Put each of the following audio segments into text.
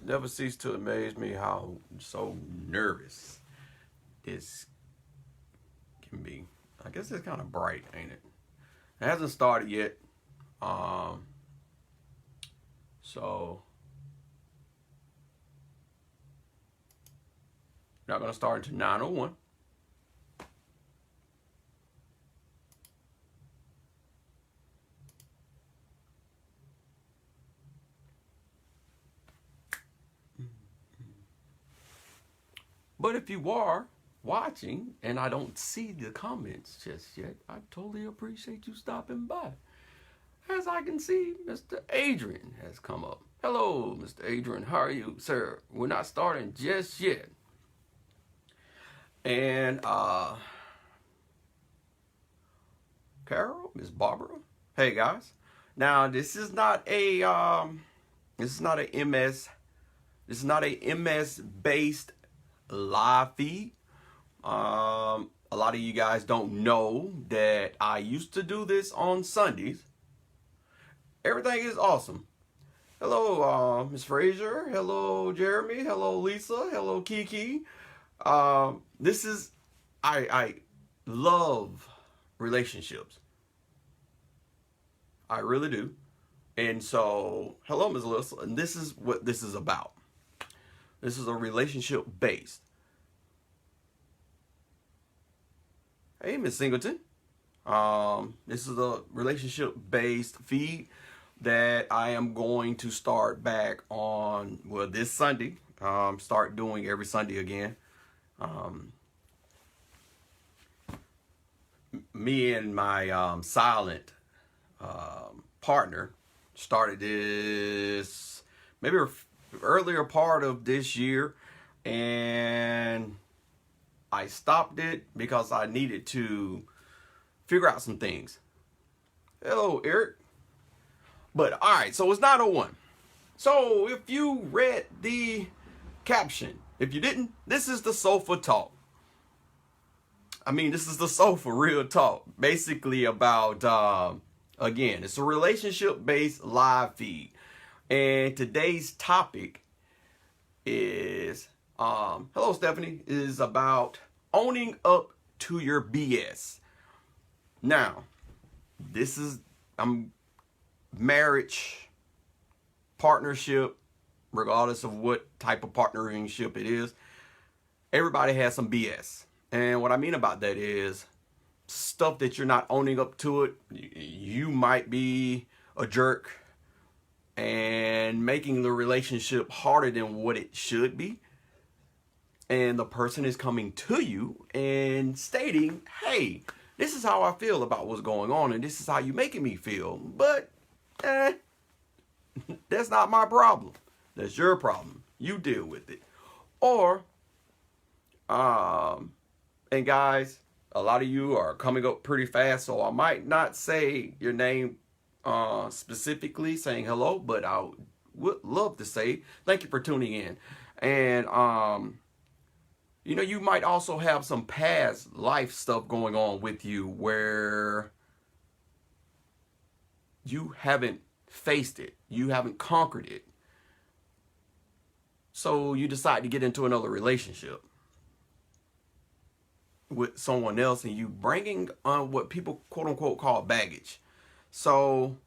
never cease to amaze me how so nervous this can be. I guess it's kind of bright, ain't it? It hasn't started yet. Um, so not gonna start until 9:01. But if you are watching and I don't see the comments just yet, I totally appreciate you stopping by. As I can see, Mr. Adrian has come up. Hello, Mr. Adrian. How are you, sir? We're not starting just yet. And Carol, Miss Barbara. Hey guys. Now this is not a MS. This is not a MS based live feed. A lot of you guys don't know that I used to do this on Sundays. Everything is awesome. Hello, Miss Frazier. Hello, Jeremy. Hello, Lisa. Hello, Kiki. This is I love relationships. I really do. And so, hello, Ms. Alyssa. And this is what this is about. This is a relationship based. Hey, Miss Singleton. This is a relationship based feed that I am going to start back on, well, this Sunday. Start doing every Sunday again. Me and my silent partner started this maybe earlier part of this year, and I stopped it because I needed to figure out some things. Hello, Eric. But all right, so it's 9:01. So if you read the caption, if you didn't, this is the sofa talk. I mean, this is the sofa real talk. Basically about, again, it's a relationship-based live feed. And today's topic is, hello, Stephanie, is about owning up to your BS. Now, this is, marriage, partnership, regardless of what type of partnership it is, everybody has some BS. And what I mean about that is stuff that you're not owning up to it. You might be a jerk and making the relationship harder than what it should be. And the person is coming to you and stating, hey, this is how I feel about what's going on, and this is how you're making me feel. But, that's not my problem. That's your problem. You deal with it. Or, and guys, a lot of you are coming up pretty fast, so I might not say your name specifically, saying hello, but I would love to say thank you for tuning in. And, you might also have some past life stuff going on with you where you haven't faced it. You haven't conquered it. So you decide to get into another relationship with someone else, and you bringing on what people quote unquote call baggage. So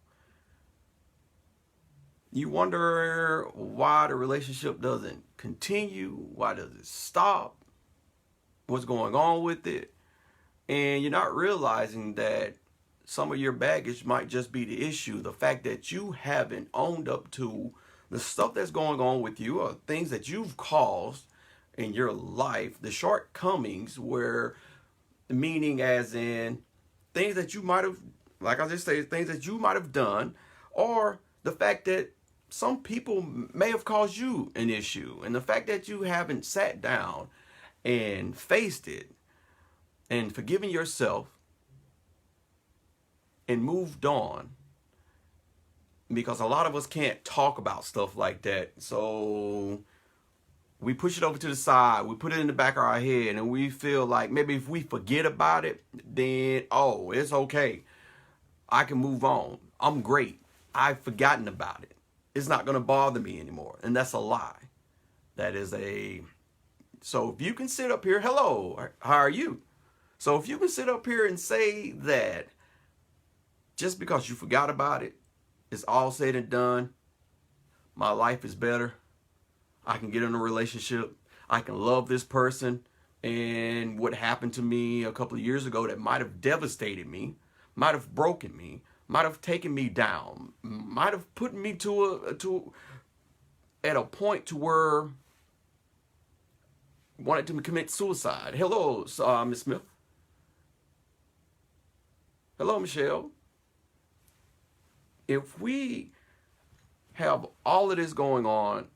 you wonder why the relationship doesn't continue. Why does it stop? What's going on with it? And you're not realizing that some of your baggage might just be the issue. The fact that you haven't owned up to the stuff that's going on with you, or things that you've caused in your life, the shortcomings, where, meaning as in things that you might have, like I just said, things that you might have done, or the fact that some people may have caused you an issue, and the fact that you haven't sat down and faced it and forgiven yourself and moved on. Because a lot of us can't talk about stuff like that. So we push it over to the side. We put it in the back of our head, and we feel like maybe if we forget about it, then, oh, it's okay. I can move on. I'm great. I've forgotten about it. it's not going to bother me anymore. And that's a lie. So if you can sit up here, hello, how are you? So if you can sit up here and say that just because you forgot about it, it's all said and done, my life is better, I can get in a relationship, I can love this person, and what happened to me a couple of years ago that might have devastated me, might have broken me, might have taken me down, might have put me at a point to where I wanted to commit suicide. Hello, Miss Smith. Hello, Michelle. If we have all of this going on,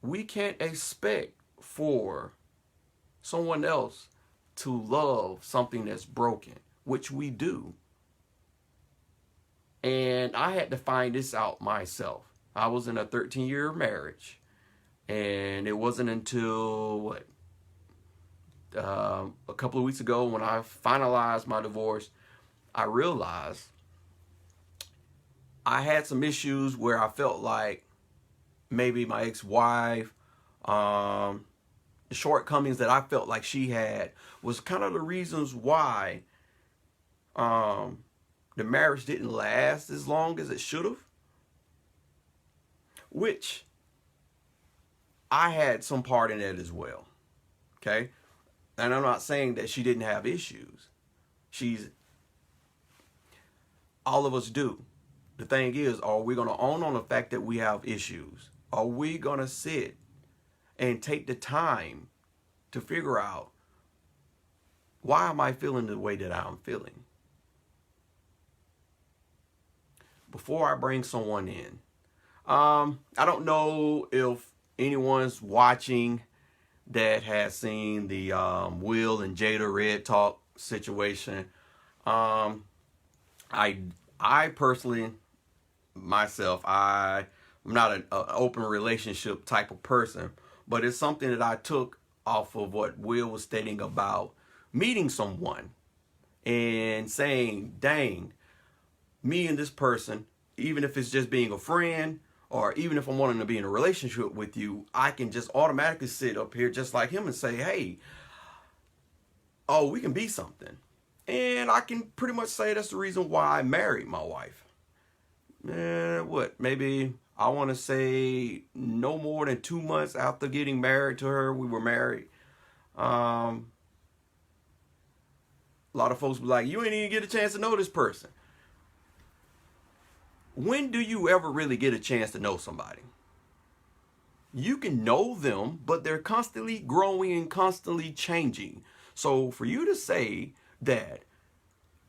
we can't expect for someone else to love something that's broken, which we do. And I had to find this out myself. I was in a 13-year marriage, and it wasn't until a couple of weeks ago when I finalized my divorce, I realized I had some issues where I felt like maybe my ex-wife, the shortcomings that I felt like she had was kind of the reasons why the marriage didn't last as long as it should have. Which I had some part in it as well. Okay? And I'm not saying that she didn't have issues. All of us do. The thing is, are we going to own on the fact that we have issues? Are we going to sit and take the time to figure out, why am I feeling the way that I'm feeling? Before I bring someone in, I don't know if anyone's watching that has seen the Will and Jada Red Talk situation. I personally, myself, I'm not an open relationship type of person, but it's something that I took off of what Will was stating about meeting someone and saying, dang, me and this person, even if it's just being a friend, or even if I'm wanting to be in a relationship with you, I can just automatically sit up here just like him and say, hey, oh, we can be something. And I can pretty much say that's the reason why I married my wife. Maybe I want to say no more than 2 months after getting married to her, we were married. A lot of folks be like, you ain't even get a chance to know this person. When do you ever really get a chance to know somebody? You can know them, but they're constantly growing and constantly changing. So for you to say that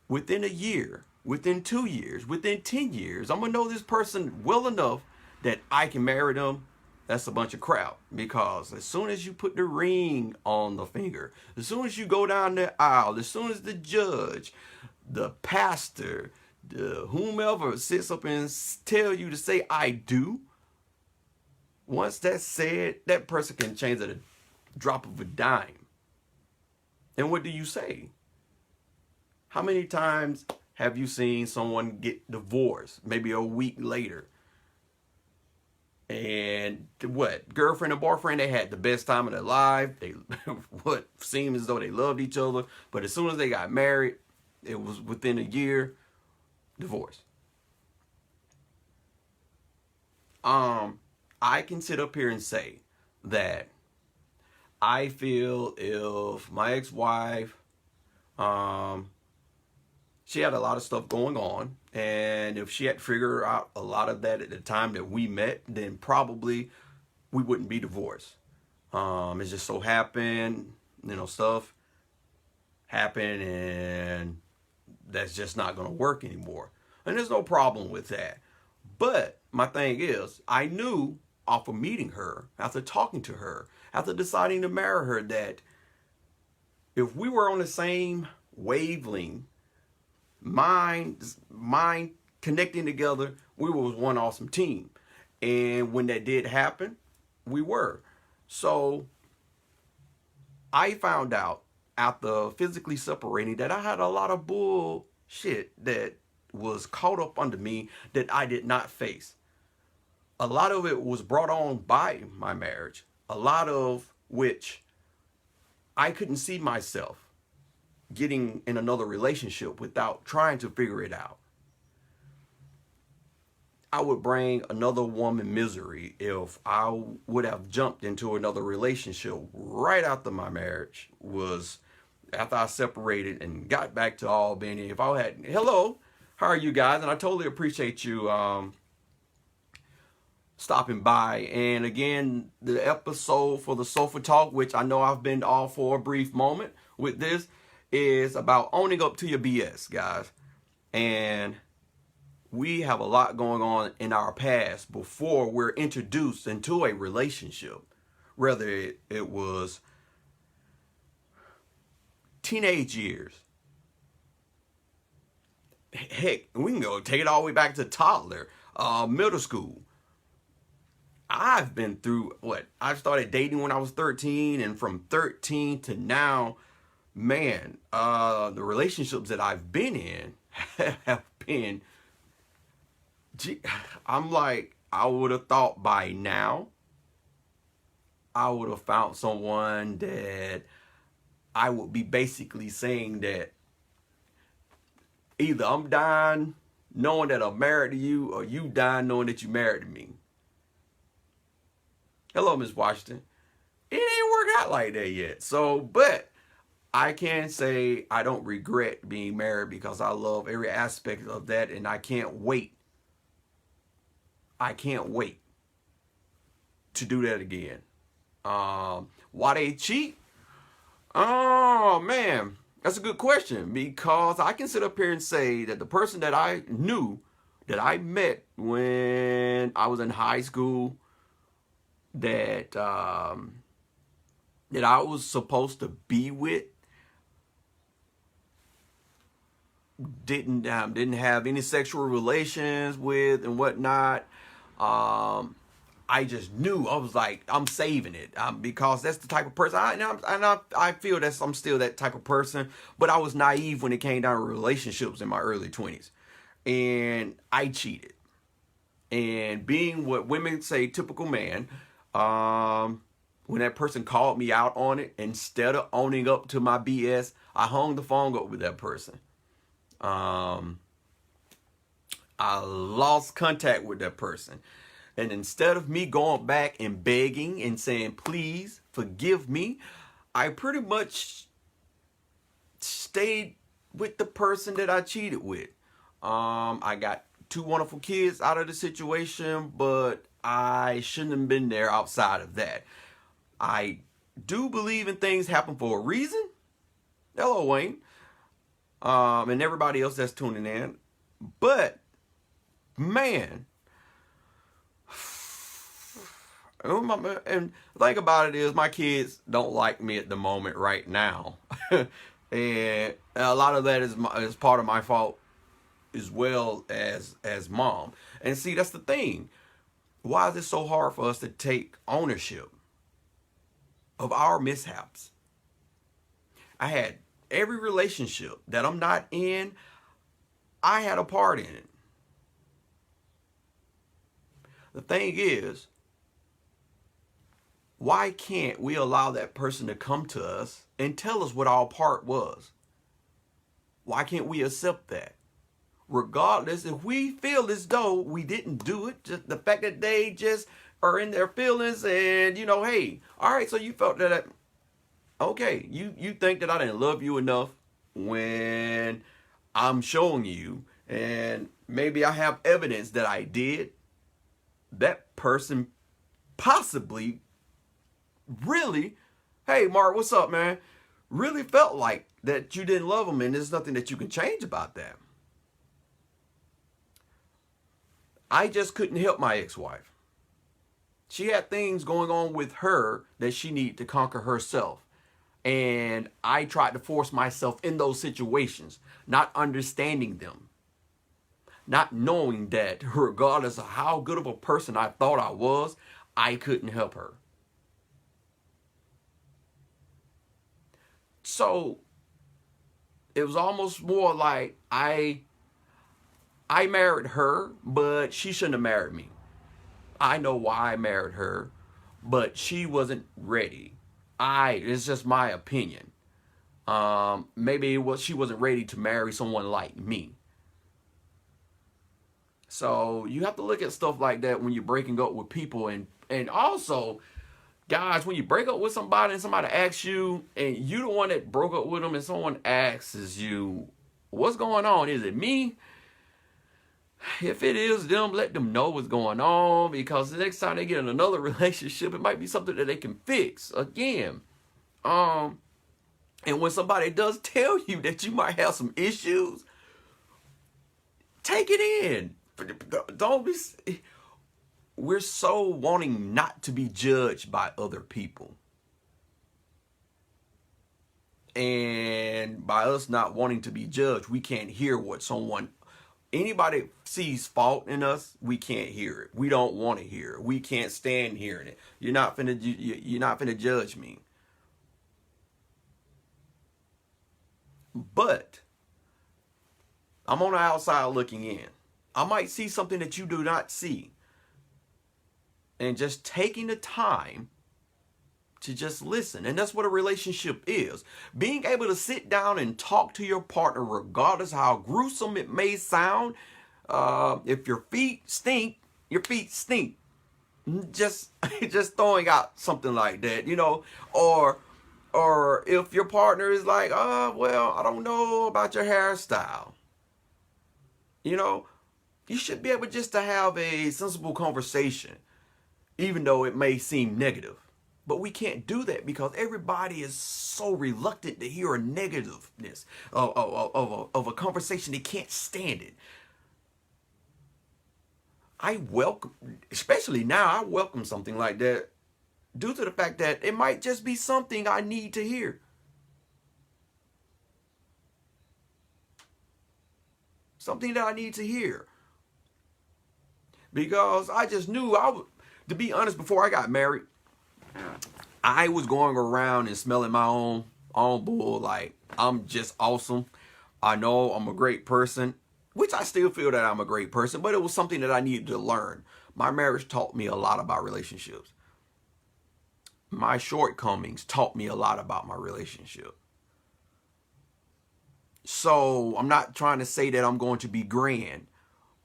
within a year, within 2 years, within 10 years, I'm going to know this person well enough that I can marry them, that's a bunch of crap. Because as soon as you put the ring on the finger, as soon as you go down the aisle, as soon as the judge, the pastor, whomever sits up and tell you to say I do, once that's said, that person can change at a drop of a dime. And what do you say? How many times have you seen someone get divorced maybe a week later? And girlfriend and boyfriend, they had the best time of their life. They seemed as though they loved each other, but as soon as they got married, it was within a year, divorce. I can sit up here and say that I feel if my ex-wife, she had a lot of stuff going on, and if she had figured out a lot of that at the time that we met, then probably we wouldn't be divorced. It just so happened, stuff happened, and that's just not going to work anymore. And there's no problem with that. But my thing is, I knew off of meeting her, after talking to her, after deciding to marry her, that if we were on the same wavelength, mind connecting together, we was one awesome team. And when that did happen, we were. So I found out after physically separating that I had a lot of bullshit that was caught up under me that I did not face. a lot of it was brought on by my marriage, a lot of which I couldn't see myself getting in another relationship without trying to figure it out. I would bring another woman misery if I would have jumped into another relationship right after my marriage was after I separated and got back to Albany. If I had, hello, how are you guys? And I totally appreciate you stopping by. And again, the episode for the Sofa Talk, which I know I've been off for a brief moment with this, is about owning up to your BS, guys. And we have a lot going on in our past before we're introduced into a relationship. Whether it was teenage years. Heck, we can go take it all the way back to toddler, middle school. I've been through what? I started dating when I was 13, and from 13 to now, man, the relationships that I've been in have been, I'm like, I would have thought by now, I would have found someone that I would be basically saying that either I'm dying knowing that I'm married to you, or you dying knowing that you married to me. Hello, Miss Washington. It ain't worked out like that yet. So, but I can say I don't regret being married because I love every aspect of that, and I can't wait. I can't wait to do that again. Why they cheat? Oh, man. That's a good question, because I can sit up here and say that the person that I knew, that I met when I was in high school, that that I was supposed to be with, didn't have any sexual relations with and whatnot. I just knew. I was like, I'm saving it, because that's the type of person I feel that I'm still that type of person. But I was naive when it came down to relationships in my early 20s, and I cheated. And being what women say, typical man, when that person called me out on it, instead of owning up to my BS, I hung the phone up with that person. I lost contact with that person. And instead of me going back and begging and saying, please forgive me, I pretty much stayed with the person that I cheated with. I got 2 wonderful kids out of the situation, but I shouldn't have been there outside of that. I do believe in things happen for a reason. Hello, Wayne. And everybody else that's tuning in. But, man, and the thing about it is my kids don't like me at the moment right now. And a lot of that is part of my fault as well as mom. And see, that's the thing. Why is it so hard for us to take ownership of our mishaps? I had every relationship that I'm not in, I had a part in it. The thing is, why can't we allow that person to come to us and tell us what our part was? Why can't we accept that? Regardless, if we feel as though we didn't do it, just the fact that they just are in their feelings and, hey, all right, so you felt that, okay, you think that I didn't love you enough when I'm showing you, and maybe I have evidence that I did. That person possibly really, hey, Mark, what's up, man? Really felt like that you didn't love them, and there's nothing that you can change about that. I just couldn't help my ex-wife. She had things going on with her that she needed to conquer herself. And I tried to force myself in those situations, not understanding them. Not knowing that regardless of how good of a person I thought I was, I couldn't help her. So it was almost more like I married her, but she shouldn't have married me. I know why I married her, but she wasn't ready. It's just my opinion. Maybe she wasn't ready to marry someone like me. So you have to look at stuff like that when you're breaking up with people, and also, guys, when you break up with somebody and somebody asks you, and you the one that broke up with them, and someone asks you, "What's going on? Is it me?" If it is them, let them know what's going on, because the next time they get in another relationship, it might be something that they can fix again. And when somebody does tell you that you might have some issues, take it in. Don't be. We're so wanting not to be judged by other people. And by us not wanting to be judged, we can't hear what anybody sees fault in us, we can't hear it. We don't want to hear it. We can't stand hearing it. You're not finna judge me. But I'm on the outside looking in. I might see something that you do not see. And just taking the time to just listen. And that's what a relationship is. Being able to sit down and talk to your partner, regardless how gruesome it may sound. If your feet stink, your feet stink. Just throwing out something like that, or if your partner is like, "Oh, well, I don't know about your hairstyle." You should be able just to have a sensible conversation, even though it may seem negative. But we can't do that because everybody is so reluctant to hear a negativeness of a conversation. They can't stand it. Especially now, I welcome something like that due to the fact that it might just be something I need to hear. Something that I need to hear. Because I just knew to be honest, before I got married, I was going around and smelling my own bull like I'm just awesome. I know I'm a great person, which I still feel that I'm a great person, but it was something that I needed to learn. My marriage taught me a lot about relationships. My shortcomings taught me a lot about my relationship. So I'm not trying to say that I'm going to be grand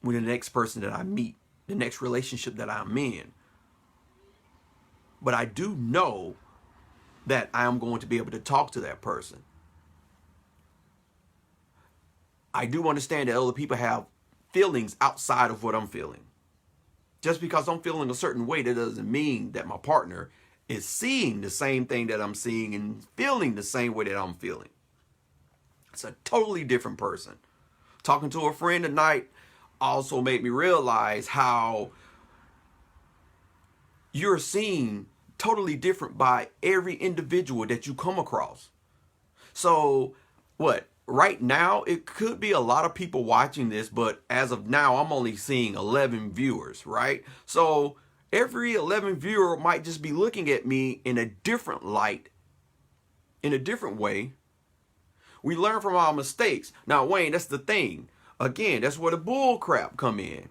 with the next person that I meet, the next relationship that I'm in. But I do know that I am going to be able to talk to that person. I do understand that other people have feelings outside of what I'm feeling. Just because I'm feeling a certain way, that doesn't mean that my partner is seeing the same thing that I'm seeing and feeling the same way that I'm feeling. It's a totally different person. Talking to a friend tonight also made me realize how you're seen totally different by every individual that you come across. So right now, it could be a lot of people watching this, but as of now, I'm only seeing 11 viewers, right? So every 11 viewer might just be looking at me in a different light, in a different way. We learn from our mistakes. Now, Wayne, that's the thing. Again, that's where the bull crap come in.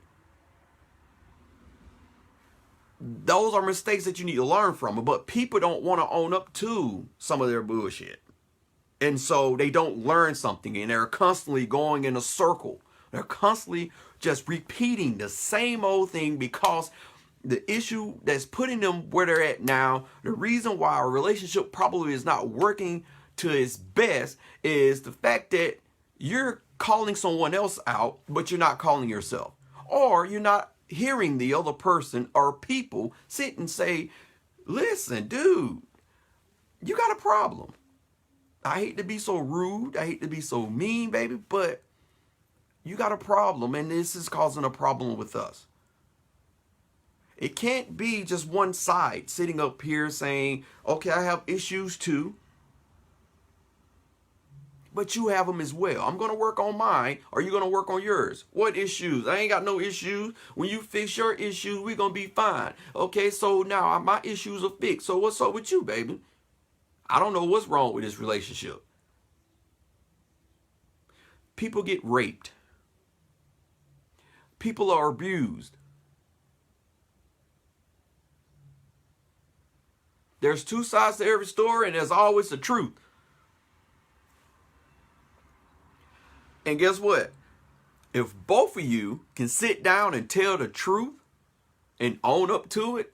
Those are mistakes that you need to learn from, but people don't want to own up to some of their bullshit. And so they don't learn something, and they're constantly going in a circle. They're constantly just repeating the same old thing because the issue that's putting them where they're at now, the reason why our relationship probably is not working to its best is the fact that you're calling someone else out, but you're not calling yourself. Or you're not hearing the other person or people sit and say, "Listen, dude, you got a problem." I hate to be so rude. I hate to be so mean, baby, but you got a problem, and this is causing a problem with us. It can't be just one side sitting up here saying, "Okay, I have issues too, but you have them as well. I'm going to work on mine. Are you going to work on yours?" What issues? I ain't got no issues. When you fix your issues, we're going to be fine. Okay, so now my issues are fixed. So what's up with you, baby? I don't know what's wrong with this relationship. People get raped. People are abused. There's two sides to every story, and there's always the truth. And guess what? If both of you can sit down and tell the truth and own up to it,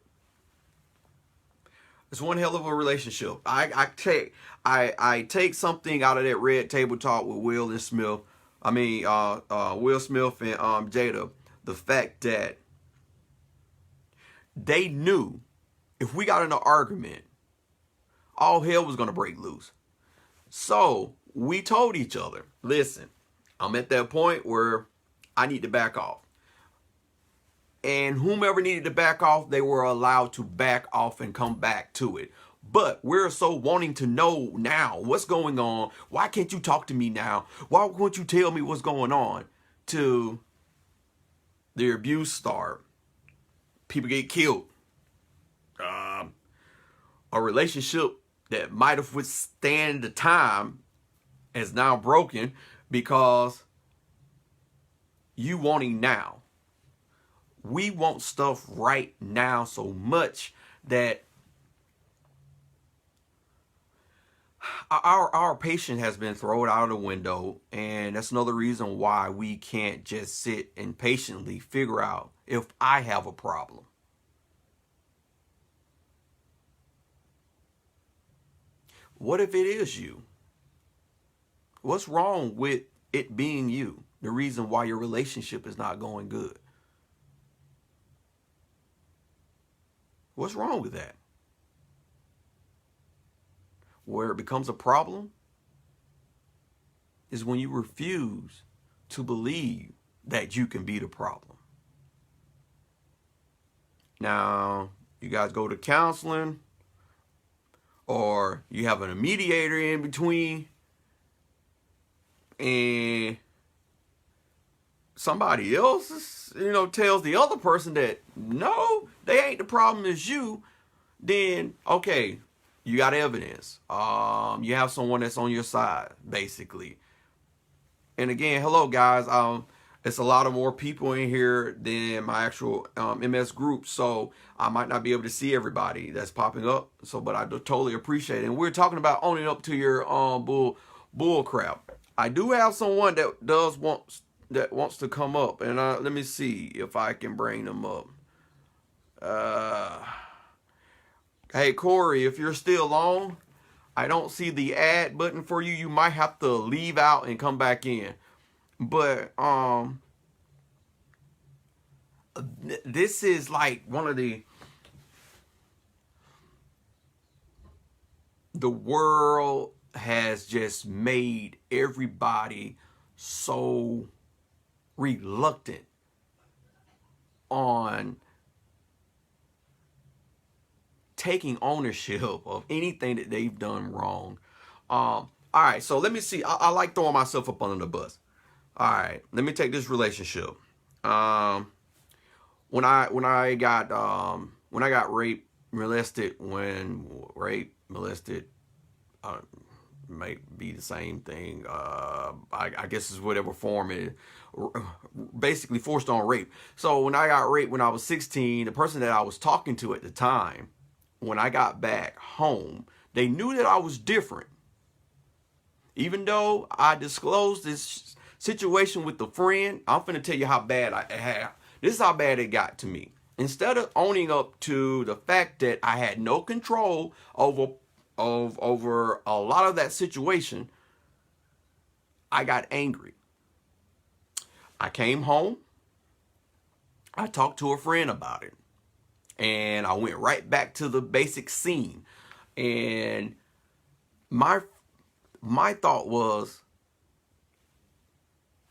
it's one hell of a relationship. I take something out of that Red Table Talk with Will Smith and Jada. The fact that they knew if we got in an argument, all hell was going to break loose. So we told each other, listen, I'm at that point where I need to back off. And whomever needed to back off, they were allowed to back off and come back to it. But we're so wanting to know now what's going on. Why can't you talk to me now? Why won't you tell me what's going on? To the abuse start. People get killed. A relationship that might have withstand the time is now broken because you wanting now. We want stuff right now so much that our patience has been thrown out of the window, and that's another reason why we can't just sit and patiently figure out if I have a problem. What if it is you? What's wrong with it being you? The reason why your relationship is not going good. What's wrong with that? Where it becomes a problem is when you refuse to believe that you can be the problem. Now, you guys go to counseling, or you have a mediator in between, and somebody else, tells the other person that, no, they ain't the problem, it's you, then, okay, you got evidence. You have someone that's on your side, basically. And again, hello, guys. It's a lot of more people in here than my actual MS group, so I might not be able to see everybody that's popping up. So, but I totally appreciate it. And we're talking about owning up to your bull crap. I do have someone that wants to come up, and let me see if I can bring them up. Hey Corey, if you're still on, I don't see the add button for you. You might have to leave out and come back in. But this is like one of the world has just made everybody so reluctant on taking ownership of anything that they've done wrong. All right, so let me see. I like throwing myself up under the bus. All right, let me take this relationship. When I got raped, molested, might be the same thing. I guess it's whatever form it is. Basically forced on rape. So when I got raped when I was 16, the person that I was talking to at the time, when I got back home, they knew that I was different. Even though I disclosed this situation with the friend, I'm finna tell you how bad I had. This is how bad it got to me. Instead of owning up to the fact that I had no control over a lot of that situation, I got angry. I came home. I talked to a friend about it. And I went right back to the basic scene. And my thought was,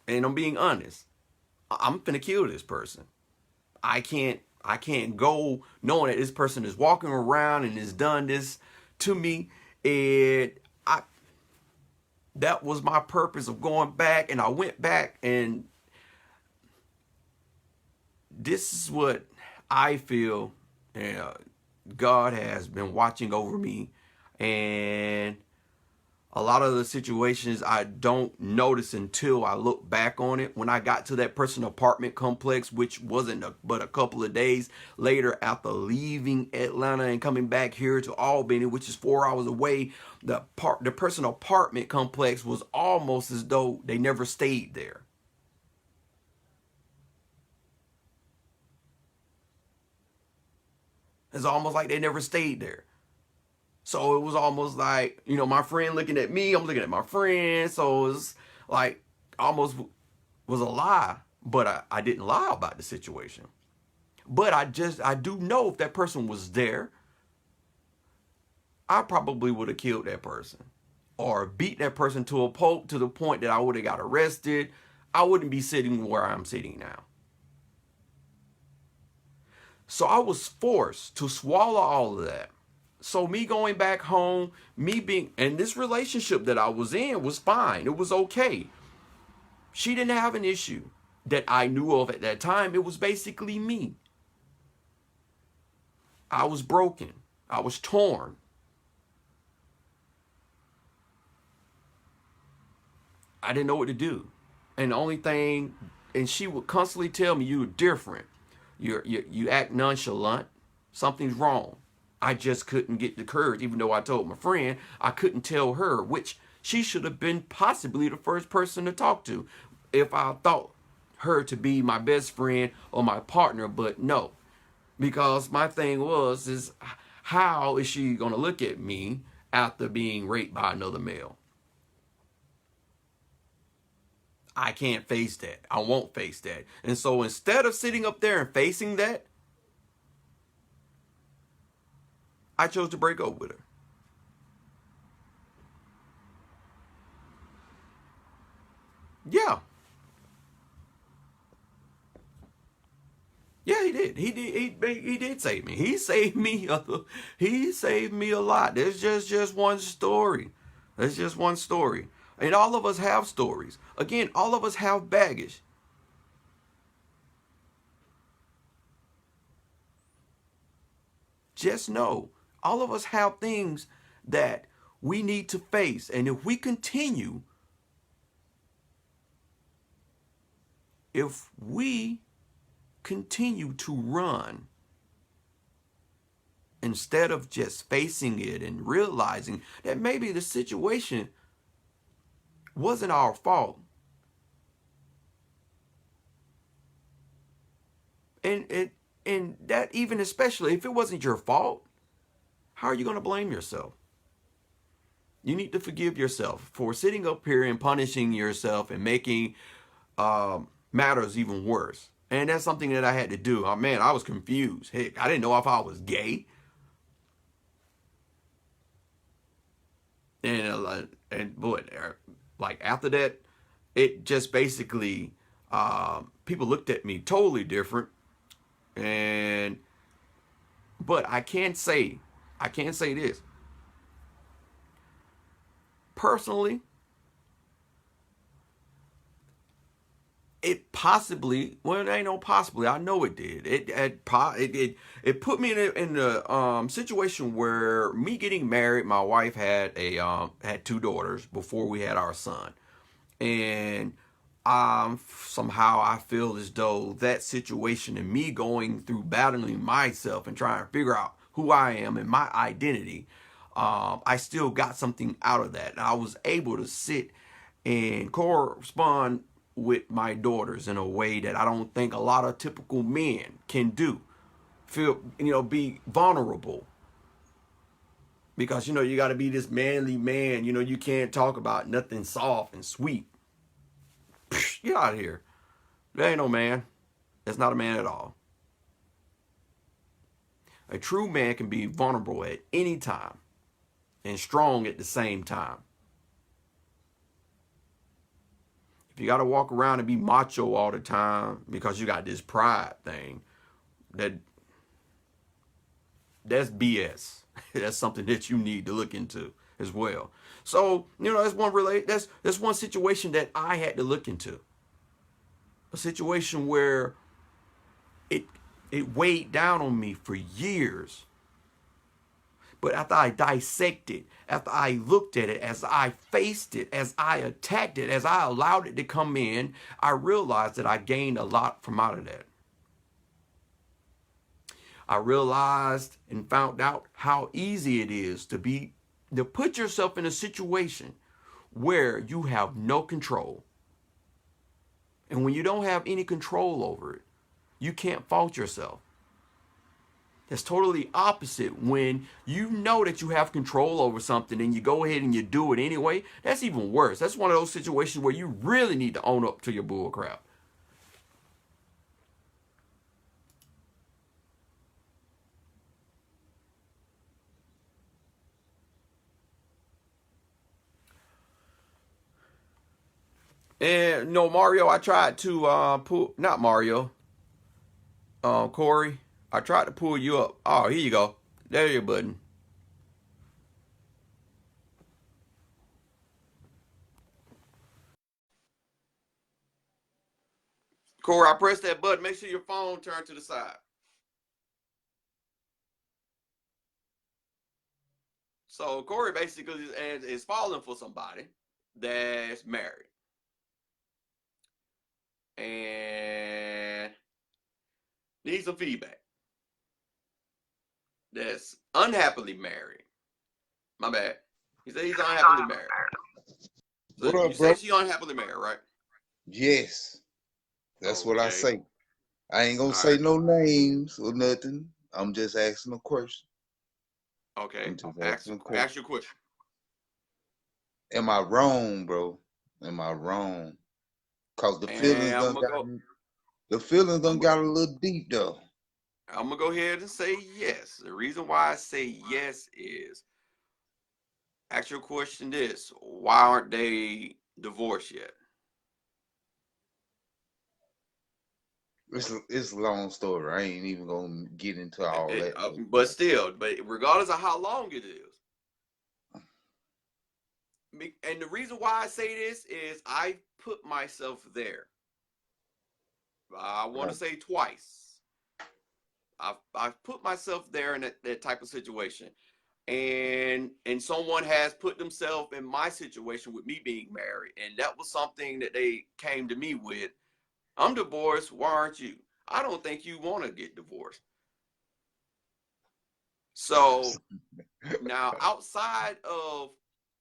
and I'm being honest, I'm finna kill this person. I can't go knowing that this person is walking around and has done this to me. And that was my purpose of going back. And I went back, and this is what I feel God has been watching over me, and A lot of the situations I don't notice until I look back on it. When I got to that personal apartment complex, which wasn't but a couple of days later after leaving Atlanta and coming back here to Albany, which is 4 hours away, the personal apartment complex was almost as though they never stayed there. It's almost like they never stayed there. So it was almost like, my friend looking at me, I'm looking at my friend. So it was like almost was a lie, but I didn't lie about the situation. But I do know if that person was there, I probably would have killed that person or beat that person to a pulp to the point that I would have got arrested. I wouldn't be sitting where I'm sitting now. So I was forced to swallow all of that. So me going back home, and this relationship that I was in was fine. It was okay. She didn't have an issue that I knew of at that time. It was basically me. I was broken. I was torn. I didn't know what to do. And the only thing, and she would constantly tell me, you're different. You act nonchalant. Something's wrong. I just couldn't get the courage, even though I told my friend, I couldn't tell her, which she should have been possibly the first person to talk to if I thought her to be my best friend or my partner, but no. Because my thing is how is she going to look at me after being raped by another male? I can't face that. I won't face that. And so instead of sitting up there and facing that, I chose to break up with her. Yeah. Yeah, he did. He did save me. He saved me. He saved me a lot. There's just one story. There's just one story. And all of us have stories. Again, all of us have baggage. Just know, all of us have things that we need to face. And if we continue, to run instead of just facing it and realizing that maybe the situation wasn't our fault, and that even especially if it wasn't your fault, how are you going to blame yourself? You need to forgive yourself for sitting up here and punishing yourself and making matters even worse. And that's something that I had to do. Oh, man, I was confused. Heck, I didn't know if I was gay. And boy, like after that, it just basically, people looked at me totally different. But I can't say this. Personally, it possibly, well, it ain't no possibly, I know it did. It put me in a situation where me getting married, my wife had had 2 daughters before we had our son. And somehow I feel as though that situation and me going through battling myself and trying to figure out who I am and my identity, I still got something out of that. And I was able to sit and correspond with my daughters in a way that I don't think a lot of typical men can do. Be vulnerable. Because, you got to be this manly man. You can't talk about nothing soft and sweet. Get out of here. There ain't no man. That's not a man at all. A true man can be vulnerable at any time and strong at the same time. If you got to walk around and be macho all the time because you got this pride thing, that's BS. That's something that you need to look into as well. So, that's one situation that I had to look into. A situation where it weighed down on me for years. But after I dissected, after I looked at it, as I faced it, as I attacked it, as I allowed it to come in, I realized that I gained a lot from out of that. I realized and found out how easy it is to put yourself in a situation where you have no control. And when you don't have any control over it, you can't fault yourself. That's totally opposite when you know that you have control over something and you go ahead and you do it anyway. That's even worse. That's one of those situations where you really need to own up to your bull crap. And no, Mario, I tried to pull, not Mario, Corey, I tried to pull you up. Oh, here you go. There your button. Corey, I pressed that button. Make sure your phone turned to the side. So Corey basically is falling for somebody that's married and needs some feedback. That's unhappily married. My bad. He said he's unhappily married. So What you up, say bro? she unhappily married, right? Yes, that's what I Okay. say. I ain't gonna All say right. no names or nothing. I'm just asking a question. Okay. I'm just asking a question. Ask your question. Am I wrong, bro? Am I wrong? Cause And the feelings done I'm gonna got a little deep though. I'm gonna go ahead and say yes. The reason why I say yes is ask your question this: why aren't they divorced yet? It's a long story. I ain't even gonna get into all that though. But still, but regardless of how long it is, and the reason why I say this is I put myself there. I want to Right, say twice. I've put myself there in that type of situation, and someone has put themselves in my situation with me being married, and that was something that they came to me with. I'm divorced. Why aren't you? I don't think you want to get divorced. So now, outside of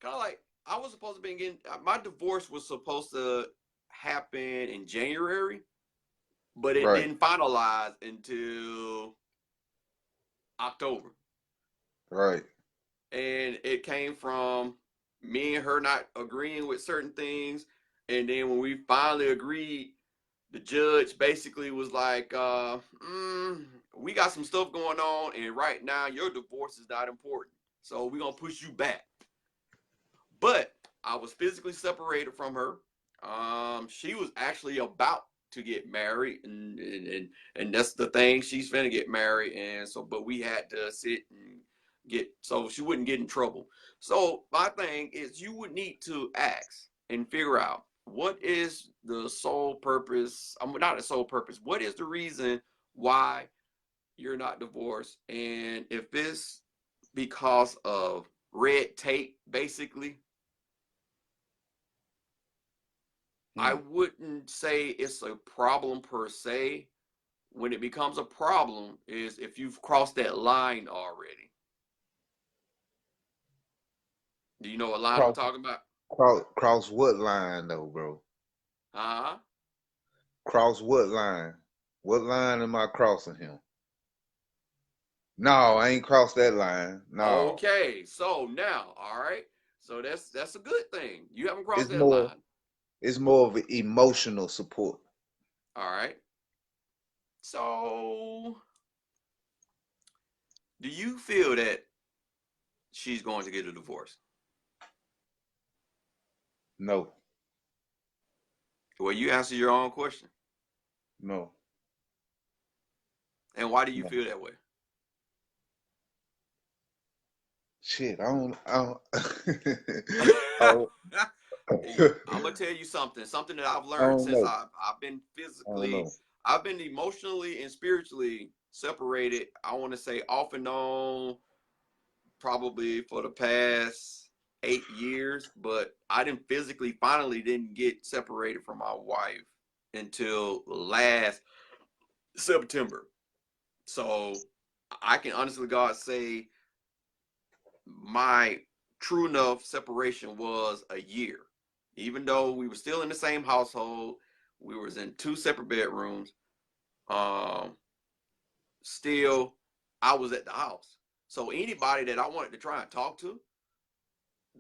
kind of like I was supposed to be getting my divorce was supposed to happen in January, but it right, didn't finalize until October. right. And it came from me and her not agreeing with certain things. And then when we finally agreed, the judge basically was like, we got some stuff going on, and right now your divorce is not important. So we're going to push you back. But I was physically separated from her. She was actually about to get married, and that's the thing. She's finna get married, and so but we had to sit and get so she wouldn't get in trouble. So my thing is, you would need to ask and figure out what is the sole purpose. I'm not a sole purpose. What is the reason why you're not divorced? And if it's because of red tape, basically, I Hmm. wouldn't say it's a problem per se. When it becomes a problem is if you've crossed that line already. Do you know what line I'm Cross, talking about? cross what line though, bro? Uh-huh. Cross what line? What line am I crossing him? No, I ain't crossed that line. No, Okay. So now, all right. So that's a good thing. You haven't crossed it's that more. line. It's more of an emotional support. All right. So do you feel that she's going to get a divorce? No, Well, you answer your own question. no, And why do you no. feel that way? Shit, oh, I'm gonna tell you something that I've I learned don't since know. I've been I don't physically, know. I've been emotionally and spiritually separated. I want to say off and on probably for the past 8 years, but I didn't physically finally didn't get separated from my wife until last September. So I can honestly God say my true enough separation was a year. Even though we were still in the same household, we was in two separate bedrooms. Um, Still, I was at the house. So anybody that I wanted to try and talk to,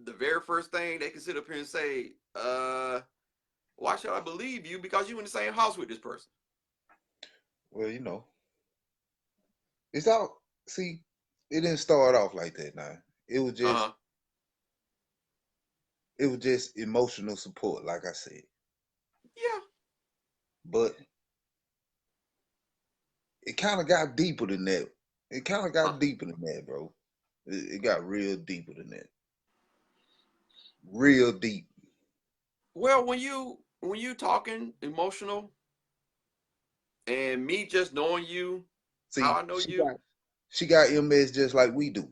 the very first thing they can sit up here and say, why should I believe you? Because you in the same house with this person. Well, it's all. See, it didn't start off like that. Now it was just Uh-huh. it was just emotional support, like I said. Yeah. But it kind of got deeper than that. It kind of Uh, got deeper than that, bro. It got real deeper than that. Real deep. well, when you talking emotional and me just knowing you, how See, I know you, she got MS just like we do.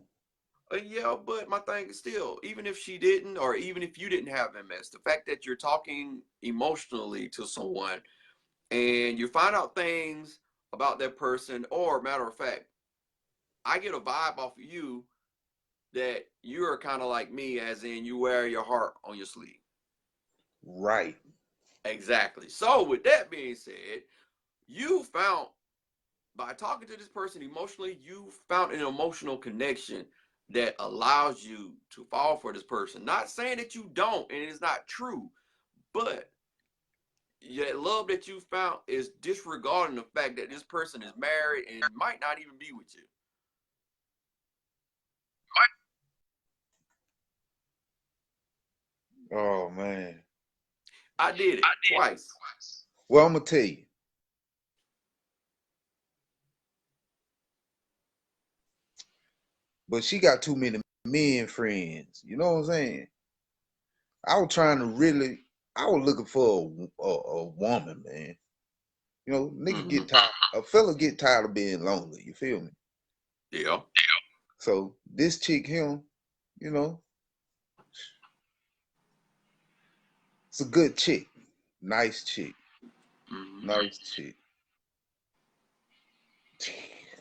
yeah, but my thing is still, even if she didn't, or even if you didn't have MS, the fact that you're talking emotionally to someone and you find out things about that person, or matter of fact, I get a vibe off of you that you're kind of like me, as in you wear your heart on your sleeve. Right. Exactly. So, with that being said, you found by talking to this person emotionally, you found an emotional connection that allows you to fall for this person. Not saying that you don't, and it's not true, but that love that you found is disregarding the fact that this person is married and might not even be with you. Oh man. I did it twice. Well, I'm gonna tell you. But she got too many men friends. You know what I'm saying? I was trying to really. I was looking for a woman, man. Nigga Mm-hmm. get tired. A fella get tired of being lonely. You feel me? Yeah. So this chick, him, you know, it's a good chick, nice chick, Mm-hmm. nice chick.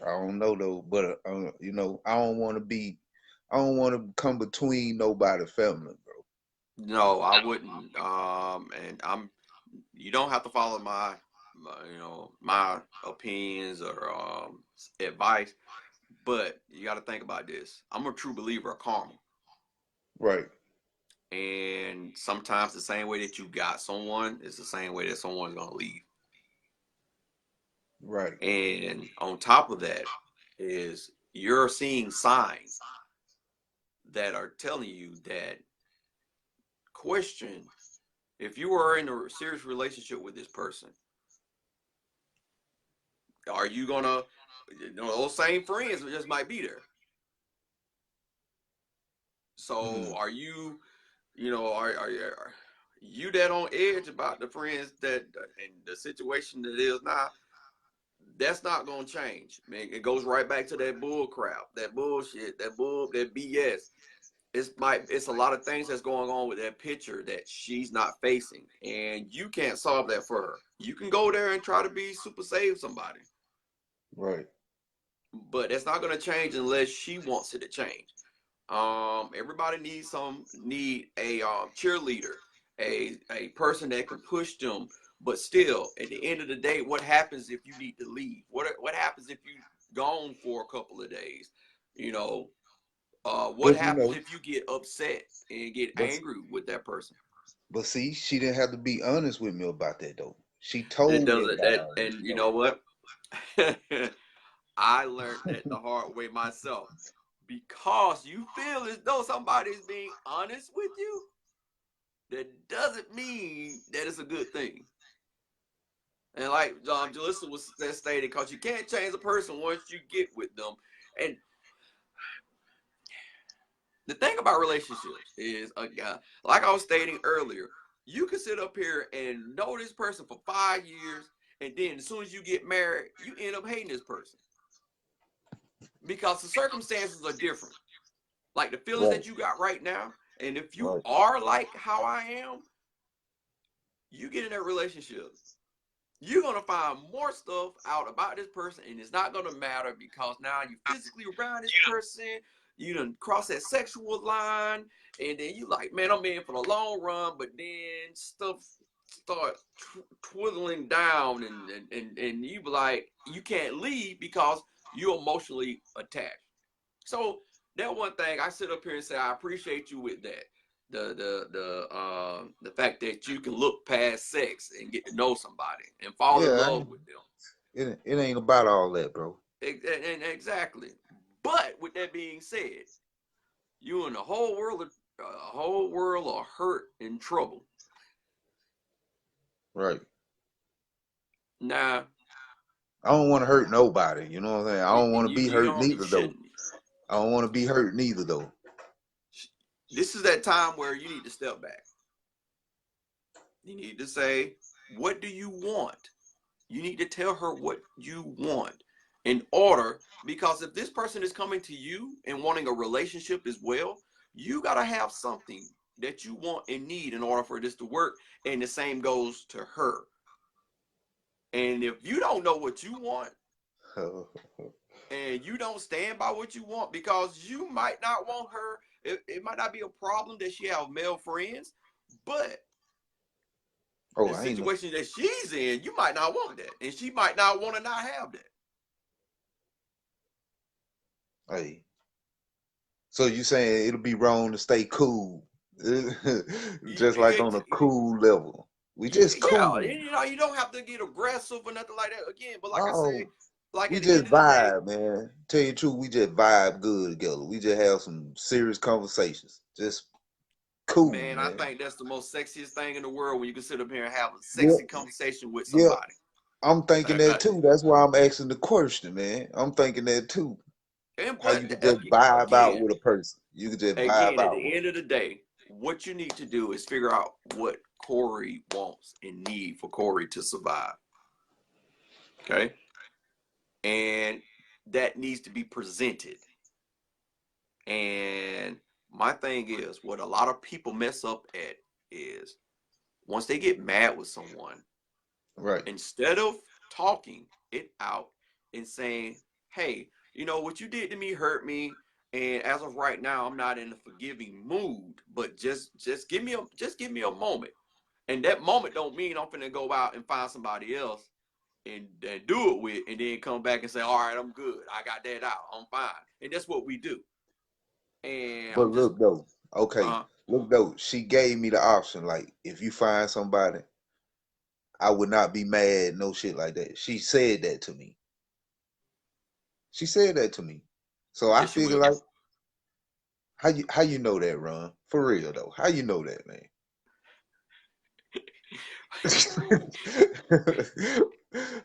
I don't know though, but I don't want to be. I don't want to come between nobody family, bro. No, I wouldn't. And you don't have to follow my opinions or advice, but you got to think about this. I'm a true believer of karma. Right, And sometimes the same way that you got someone is the same way that someone's going to leave. right. And on top of that is you're seeing signs that are telling you that question if you are in a serious relationship with this person, are you gonna, those same friends just might be there. So Mm, are you, are you that on edge about the friends that and the situation that is now? That's not gonna change. Man, it goes right back to that bull crap, that bullshit, that BS. It's a lot of things that's going on with that picture that she's not facing, and you can't solve that for her. You can go there and try to be super save somebody, right. but that's not gonna change unless she wants it to change. Everybody need a cheerleader, a person that can push them. But still, at the end of the day, what happens if you need to leave? What happens if you gone for a couple of days? You know, what But happens if you get upset and get but angry with that person? but see, she didn't have to be honest with me about that though. She That told me doesn't about that, all this and you though. know what? I learned that the hard way myself. Because you feel as though somebody's being honest with you, that doesn't mean that it's a good thing. And like Jalissa was stated, because you can't change a person once you get with them. And the thing about relationships is, like I was stating earlier, you can sit up here and know this person for 5 years, and then as soon as you get married, you end up hating this person because the circumstances are different. like the feelings Right. that you got right now. And if you Right. are like how I am, you get in that relationship, you're gonna find more stuff out about this person, and it's not gonna matter because now you physically around this person, you done cross that sexual line, and then you like, man, I'm in for the long run, but then stuff start twiddling down, and you be like, you can't leave because you're emotionally attached. So that one thing I sit up here and say I appreciate you with that. The fact that you can look past sex and get to know somebody and fall in Yeah, love with them. it ain't about all that, bro. And exactly. But with that being said, you in a whole world of hurt and trouble. Right. Now, I don't want to hurt nobody. You know what I'm saying? I don't and want to be hurt you neither, though. shouldn't. I don't want to be hurt neither, though. This is that time where you need to step back. You need to say, what do you want? You need to tell her what you want in order, because if this person is coming to you and wanting a relationship as well, you got to have something that you want and need in order for this to work. And the same goes to her. And if you don't know what you want and you don't stand by what you want, because you might not want her, it might not be a problem that she have male friends, but Oh, the I ain't know. situation that she's in, you might not want that, and she might not want to not have that. Hey, so you saying it'll be wrong to stay cool, just like on a cool level. We just Yeah, cool. you know, you don't have to get aggressive or nothing like that again. But like I say, Oh, like we at the just end of the day, vibe, man. Tell you the truth, we just vibe good together. We just have some serious conversations. Just cool, man, I man. think that's the most sexiest thing in the world when you can sit up here and have a Yeah, sexy conversation with yeah. somebody. I'm thinking that too. That's why I'm asking the question, man. I'm thinking that too. And How but you could just vibe out again, with a person. You could just vibe again, at out the with end of the day, what you need to do is figure out what Corey wants and need for Corey to survive. Okay, and that needs to be presented. And my thing is, what a lot of people mess up at is once they get mad with someone, them. Right. instead of talking it out and saying, hey, you know, what you did to me hurt me. And as of right now, I'm not in a forgiving mood, but just give me a moment. And that moment don't mean I'm finna go out and find somebody else and do it with, and then come back and say, all right, I'm good. I got that out. I'm fine. And that's what we do. And But I'm just look though, okay, uh look though, she gave me the option. Like, if you find somebody, I would not be mad, no shit like that. She said that to me. She said that to me. So I yes, you figure will. like, how you know that, Ron? For real though, how you know that, man?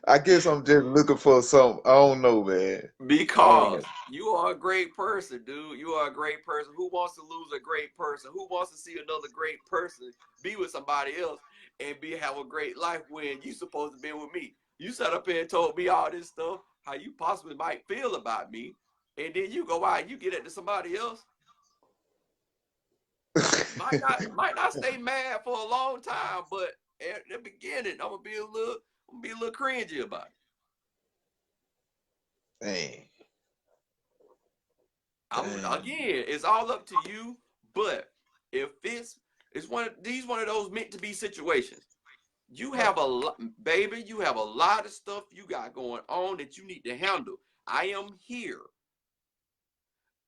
I guess I'm just looking for some. I don't know, man. I don't know. Because you are a great person, dude. You are a great person. Who wants to lose a great person? Who wants to see another great person be with somebody else and have a great life when you supposed to be with me? You sat up here and told me all this stuff, how you possibly might feel about me, and then you go out and you get it to somebody else. Might not stay mad for a long time, but at the beginning, I'm gonna be a little cringy about it. Dang, dang. Again, it's all up to you. But if it's one of those meant to be situations. You Right. have a lot, baby. You have a lot of stuff you got going on that you need to handle. I am here.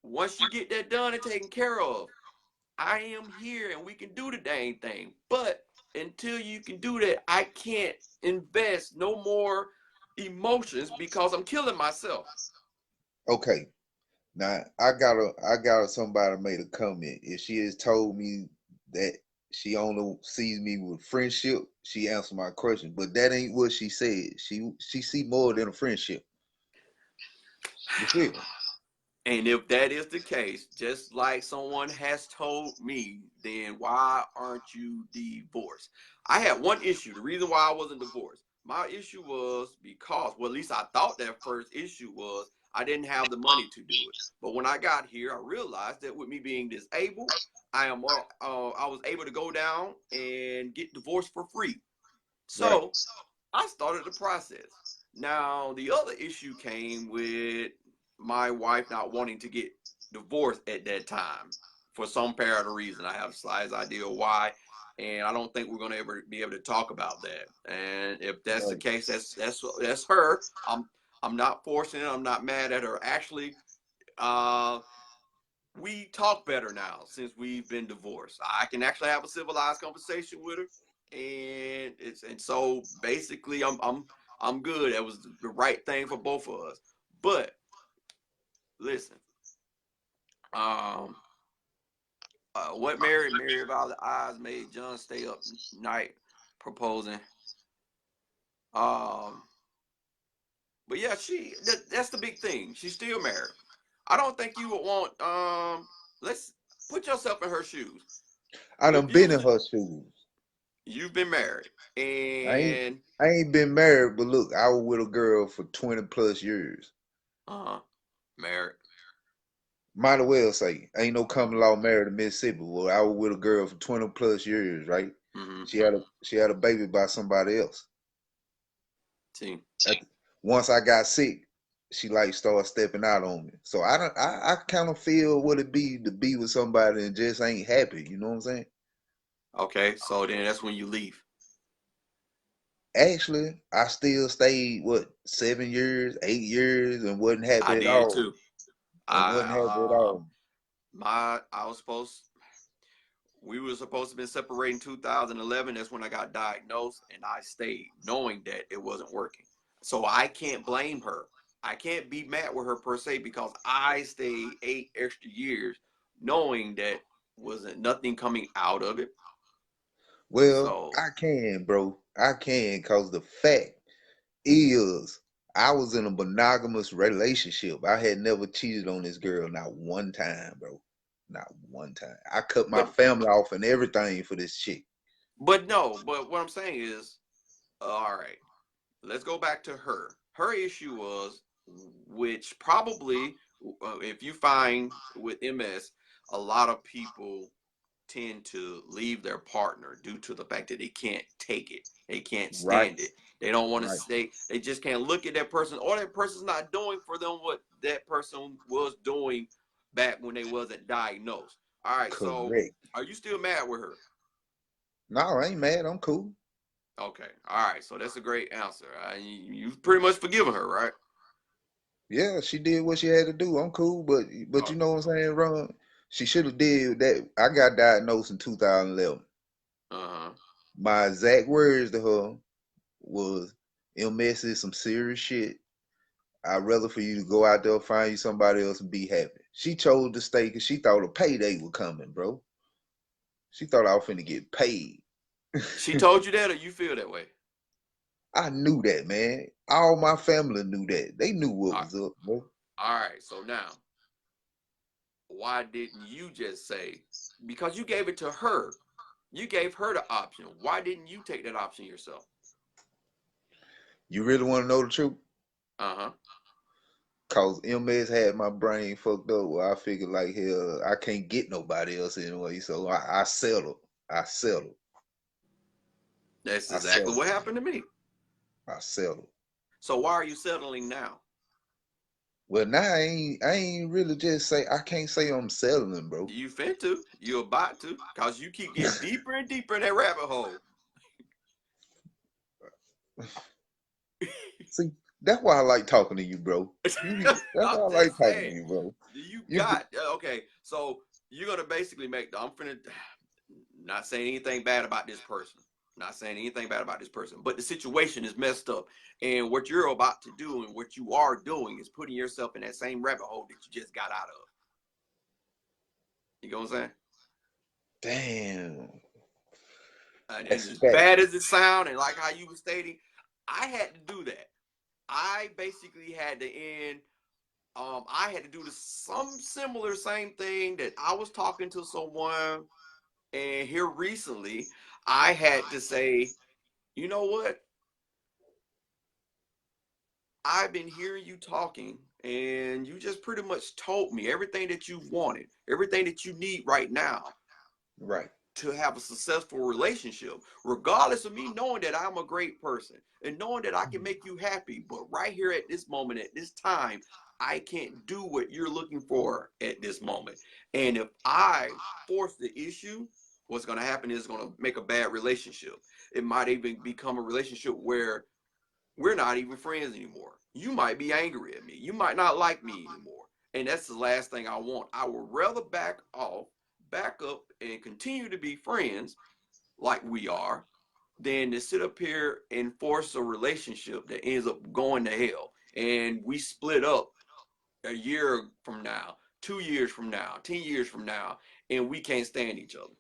Once you get that done and taken care of, I am here and we can do the dang thing. But until you can do that, I can't invest no more emotions because I'm killing myself. Okay. Now I got a somebody made a comment. If she has told me that she only sees me with friendship, she answered my question. But that ain't what she said. She see more than a friendship. You feel me? And if that is the case, just like someone has told me, then why aren't you divorced? I had one issue. The reason why I wasn't divorced, my issue was because, well, at least I thought that first issue was I didn't have the money to do it. But when I got here, I realized that with me being disabled, I was able to go down and get divorced for free. Right. So I started the process. Now the other issue came with my wife not wanting to get divorced at that time for some apparent reason. I have a slight idea why, and I don't think we're gonna ever be able to talk about that. And if that's the Right. case, that's her. I'm not forcing it. I'm not mad at her. Actually, uh, we talk better now since we've been divorced. I can actually have a civilized conversation with her, and so basically I'm good. That was the right thing for both of us. But listen, um, what Mary of all the eyes made John stay up night proposing. Um, but yeah, that's the big thing. She's still married. I don't think you would want. Let's put yourself in her shoes. I If done been you in her shoes. you've been married I ain't and I ain't been married, but look, I was with a girl for 20 plus years. uh married. Might as well say, ain't no common law married in Mississippi. Well, I was with a girl for 20 plus years, right? Mm-hmm. She had a baby by somebody else. See, At- Once I got sick, she like started stepping out on me. So I kind of feel what it be to be with somebody and just ain't happy. You know what I'm saying? okay, so then that's when you leave. Actually, I still stayed what 7 years, 8 years, and wasn't I happy at did all. too. And wasn't happy at I all. I was supposed we were supposed to be separated in 2011. That's when I got diagnosed, and I stayed knowing that it wasn't working. So I can't blame her. I can't be mad with her per se because I stayed 8 extra years knowing that wasn't nothing coming out of it. Well, So I can, bro. I can, cause the fact is, I was in a monogamous relationship. I had never cheated on this girl, not one time, bro. Not one time. I cut my but family off and everything for this chick. no, but what I'm saying is, all right, let's go back to her. Her issue was, which probably, if you find with MS, a lot of people tend to leave their partner due to the fact that they can't take it. They can't Right, stand it. They don't want to right. stay. They just can't look at that person, or that person's not doing for them what that person was doing back when they wasn't diagnosed. All right, so Correct. are you still mad with her? No, I ain't mad. I'm cool. Okay, all right, so that's a great answer. You've pretty much forgiven her, right? Yeah, she did what she had to do. I'm cool, but Oh, you know what I'm saying, Ron? She should have did that. I got diagnosed in 2011. uh-huh. My exact words to her was, "MS is some serious shit. I'd rather for you to go out there, find you somebody else, and be happy." She chose to stay because she thought a payday was coming, bro. She thought I was finna get paid. She told you that, or you feel that way? I knew that, man. All my family knew that. They knew what All right, was up, bro. all right. So now, why didn't you just say? Because you gave it to her. You gave her the option. Why didn't you take that option yourself? You really want to know the truth? Uh huh. Cause MS had my brain fucked up. Where I figured like hell, I can't get nobody else anyway. So I settled. I settled. That's I exactly settled. what happened to me. I settled. So why are you settling now? Well, now I ain't really just say I can't say I'm settling, bro. You fin to. You about to. Cause you keep getting deeper and deeper in that rabbit hole. See, that's why I like talking to you, bro. That's I'm why I like just talking to saying. you, bro. You You got okay. So you're gonna basically make. I'm finna not saying anything bad about this person. Not saying anything bad about this person, but the situation is messed up. And what you're about to do and what you are doing is putting yourself in that same rabbit hole that you just got out of. You know what I'm saying? damn. And That's as fact. bad as it sounds, and like how you were stating, I had to do that. I basically had to end. I had to do some similar same thing that I was talking to someone, and here recently, I had to say, you know what? I've been hearing you talking and you just pretty much told me everything that you've wanted, everything that you need right now Right. to have a successful relationship, regardless of me knowing that I'm a great person and knowing that I can make you happy. But right here at this moment, at this time, I can't do what you're looking for at this moment. And if I force the issue, what's going to happen is going to make a bad relationship. It might even become a relationship where we're not even friends anymore. You might be angry at me. You might not like me anymore. And that's the last thing I want. I would rather back off, back up, and continue to be friends like we are than to sit up here and force a relationship that ends up going to hell. And we split up a year from now, 2 years from now, 10 years from now, and we can't stand each other.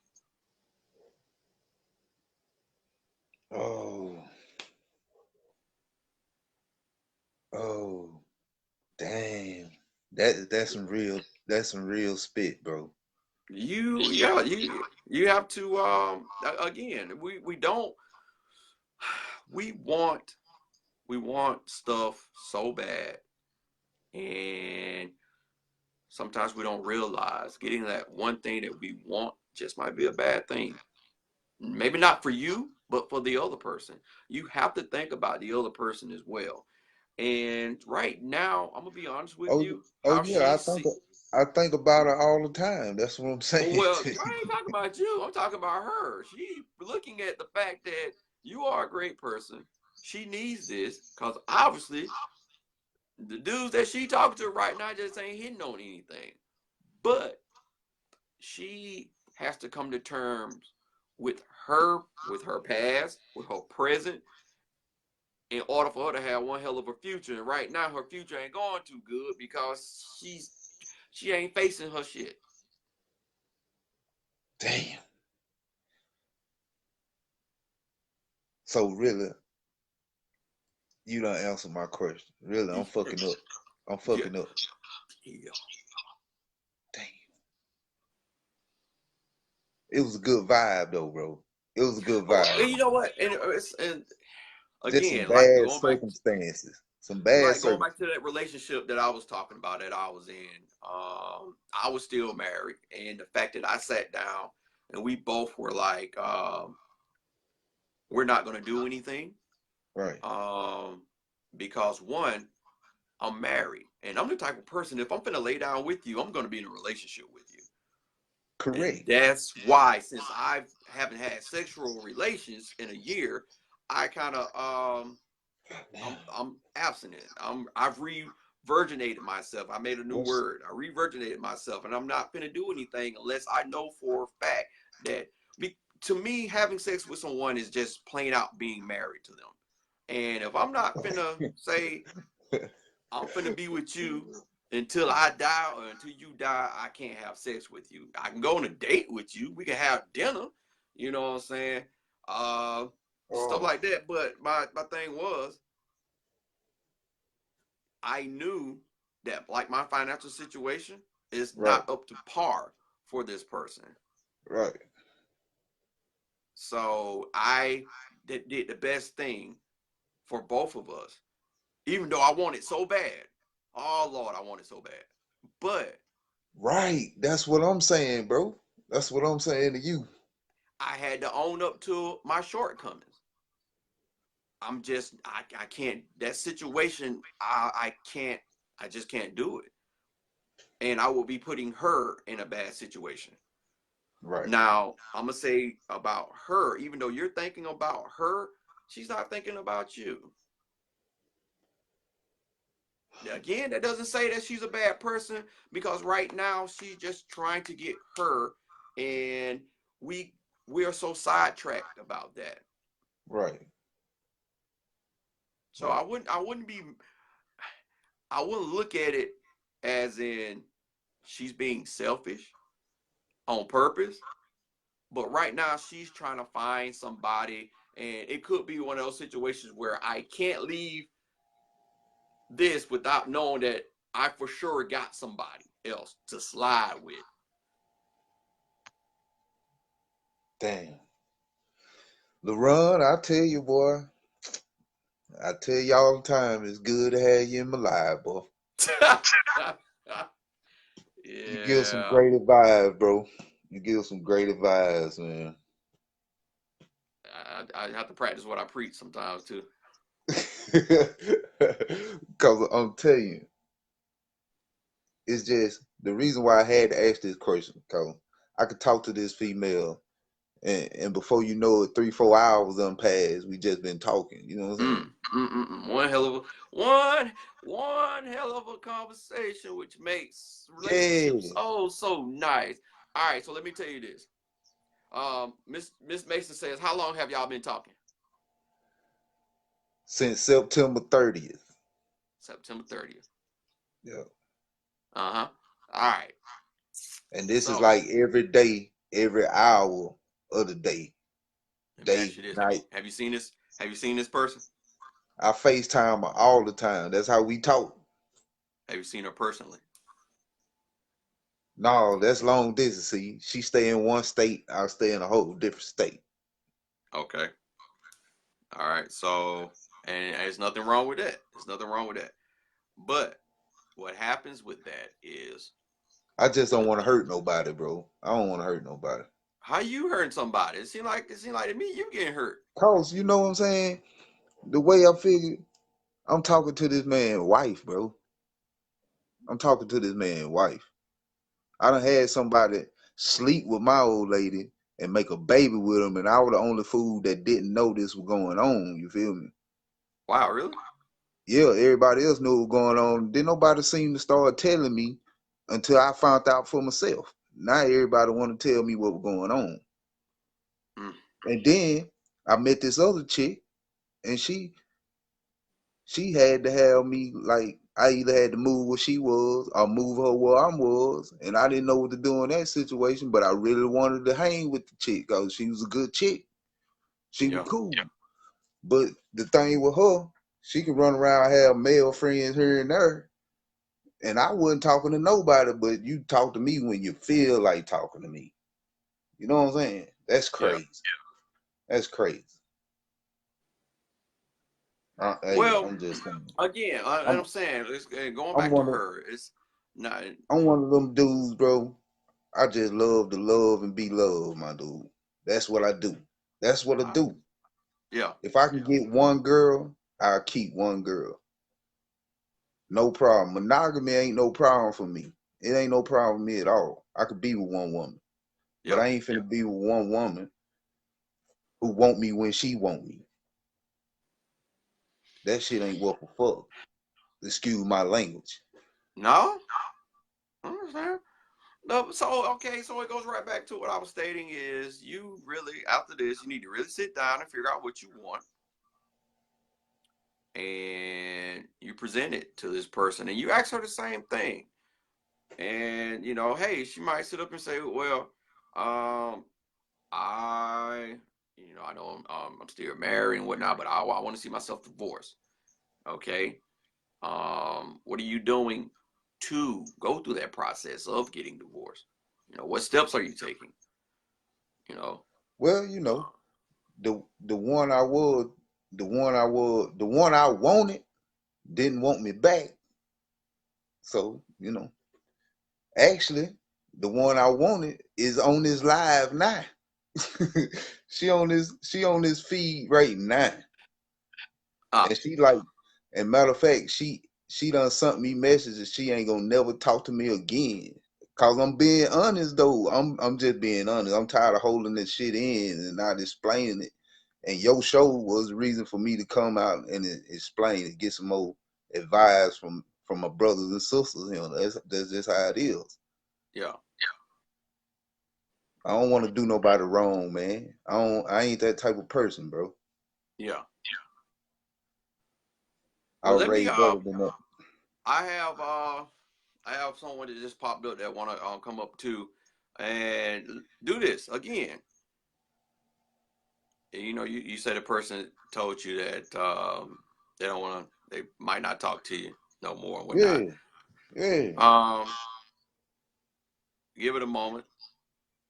Oh, oh, damn. That's some real spit, bro. You have to again, we don't we want we want stuff so bad, and sometimes we don't realize getting that one thing that we want just might be a bad thing. Maybe not for you, but for the other person. You have to think about the other person as well. And right now, I'm gonna be honest with Oh, you, oh how yeah, she see. I think about her all the time. That's what I'm saying Well, to I you. ain't talking about you. I'm talking about her. She looking at the fact that you are a great person. She needs this because obviously the dudes that she talking to right now just ain't hitting on anything. But she has to come to terms with her past, with her present, in order for her to have one hell of a future. And right now her future ain't going too good because she ain't facing her shit. Damn. So really, you don't answer my question. Really, I'm fucking up. I'm Yeah, fucking up. yeah. Damn. It was a good vibe though, bro. It was a good Oh, vibe. and you know what? And Just some again, bad circumstances. Some bad going back circumstances. to that relationship that I was talking about that I was in, I was still married, and the fact that I sat down and we both were like, we're not going to do anything, Right. um, because one, I'm married, and I'm the type of person, if I'm gonna lay down with you, I'm going to be in a relationship with you. And Correct. that's why, since I haven't had sexual relations in a year, I kind of I'm abstinent. I've re-virginated myself. I made a new What's word. I re-virginated myself, and I'm not gonna do anything unless I know for a fact that to me having sex with someone is just plain out being married to them. And if I'm not finna say I'm finna be with you until I die or until you die, I can't have sex with you. I can go on a date with you. We can have dinner. You know what I'm saying? Uh, Stuff oh like that. But my thing was, I knew that like my financial situation is right, not up to par for this person. right. So I did the best thing for both of us, even though I want it so bad. Oh Lord, I want it so bad. But Right. That's what I'm saying, bro. That's what I'm saying to you. I had to own up to my shortcomings. I can't that situation I can't I just can't do it. And I will be putting her in a bad situation. Right. Now, I'm gonna say about her, even though you're thinking about her, she's not thinking about you. Again, that doesn't say that she's a bad person because right now she's just trying to get her, and we we are so sidetracked about that. Right. So Right. I wouldn't look at it as in she's being selfish on purpose, but right now she's trying to find somebody, and it could be one of those situations where I can't leave this without knowing that I for sure got somebody else to slide with. Damn. LeRon, I tell you, boy. I tell you all the time, it's good to have you in my life, boy. You give some Yeah, great advice, bro. You give some great advice, man. I have to practice what I preach sometimes too. Cause I'm telling you, it's just the reason why I had to ask this question. Cause I could talk to this female, and before you know it, 3-4 hours done passed. We just been talking. You know what I'm saying? One hell of a one hell of a conversation, which makes relationships Yeah. so nice. All right, so let me tell you this. Miss Mason says, how long have y'all been talking? Since September 30th. September 30th. Yeah. Uh-huh. All right. And this is So like every day, every hour of the day, let me ask day, you this: night. have you seen this? Have you seen this person? I FaceTime her all the time. That's how we talk. Have you seen her personally? No, that's long distance. See, she stay in one state, I stay in a whole different state. Okay. All right. So, and there's nothing wrong with that. There's nothing wrong with that. But what happens with that is I just don't the want to hurt nobody, bro. I don't want to hurt nobody. how you hurting somebody. It seemed like to me you getting hurt. Cause you know what I'm saying? The way I figure, I'm talking to this man's wife, bro. I'm talking to this man's wife. I done had somebody sleep with my old lady and make a baby with him, and I was the only fool that didn't know this was going on. You feel me? Wow, really? Yeah, everybody else knew what was going on. Then nobody seemed to start telling me until I found out for myself. Now everybody want to tell me what was going on. Mm. And then I met this other chick, and she had to have me like I either had to move where she was or move her where I was, and I didn't know what to do in that situation. But I really wanted to hang with the chick because she was a good chick. She was Yeah. cool. But the thing with her, she could run around have male friends here and there, and I wasn't talking to nobody. But you talk to me when you feel like talking to me. You know what I'm saying? That's Yeah. crazy. That's crazy. Hey, Well, I'm just saying. again, I'm I'm saying, going I'm back to one of her, it's not. I'm one of them dudes, bro. I just love to love and be loved, my dude. That's what I do. That's what I I, do. yeah. If I can get one girl, I'll keep one girl. No problem. Monogamy ain't no problem for me. It ain't no problem with me at all. I could be with one woman. But Yeah. I ain't finna be with one woman who want me when she want me. That shit ain't what the fuck. Excuse my language. No. I understand. No. So okay. So it goes right back to what I was stating: is you really after this, you need to really sit down and figure out what you want, and you present it to this person, and you ask her the same thing. And hey, she might sit up and say, "Well, um, I know I'm still married and whatnot, but I want to see myself divorced." Okay. What are you doing to go through that process of getting divorced? What steps are you taking? You know, Well, the one I was, the one I wanted didn't want me back. So, actually, the one I wanted is on this live now. She on this feed right now. ah, And she like, and matter of fact, she done sent me messages. She ain't gonna never talk to me again. Cause I'm being honest though. I'm just being honest. I'm tired of holding this shit in and not explaining it. And your show was the reason for me to come out and explain it, get some more advice from my brothers and sisters. That's just how it is. yeah, I don't want to do nobody wrong, man. I ain't that type of person, bro. yeah. I Well, was let me. raised better than that. I have someone that just popped up that want to come up too, and do this again. You said a person told you that they don't want to, they might not talk to you no more and whatnot. Yeah, yeah. Um, Give it a moment,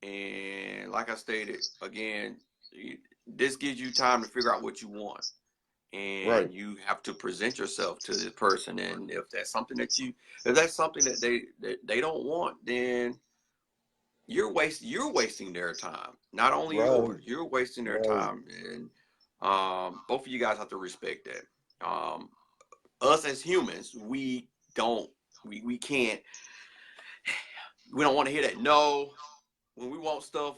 and like I stated again, this gives you time to figure out what you want. Right. and you have to present yourself to this person. And if that's something if that's something that they don't want, then you're wasting their time. Not only Right. yours, you're wasting their Right. time. And both of you guys have to respect that. Us as humans, don't we can't we don't want to hear that no. When we want stuff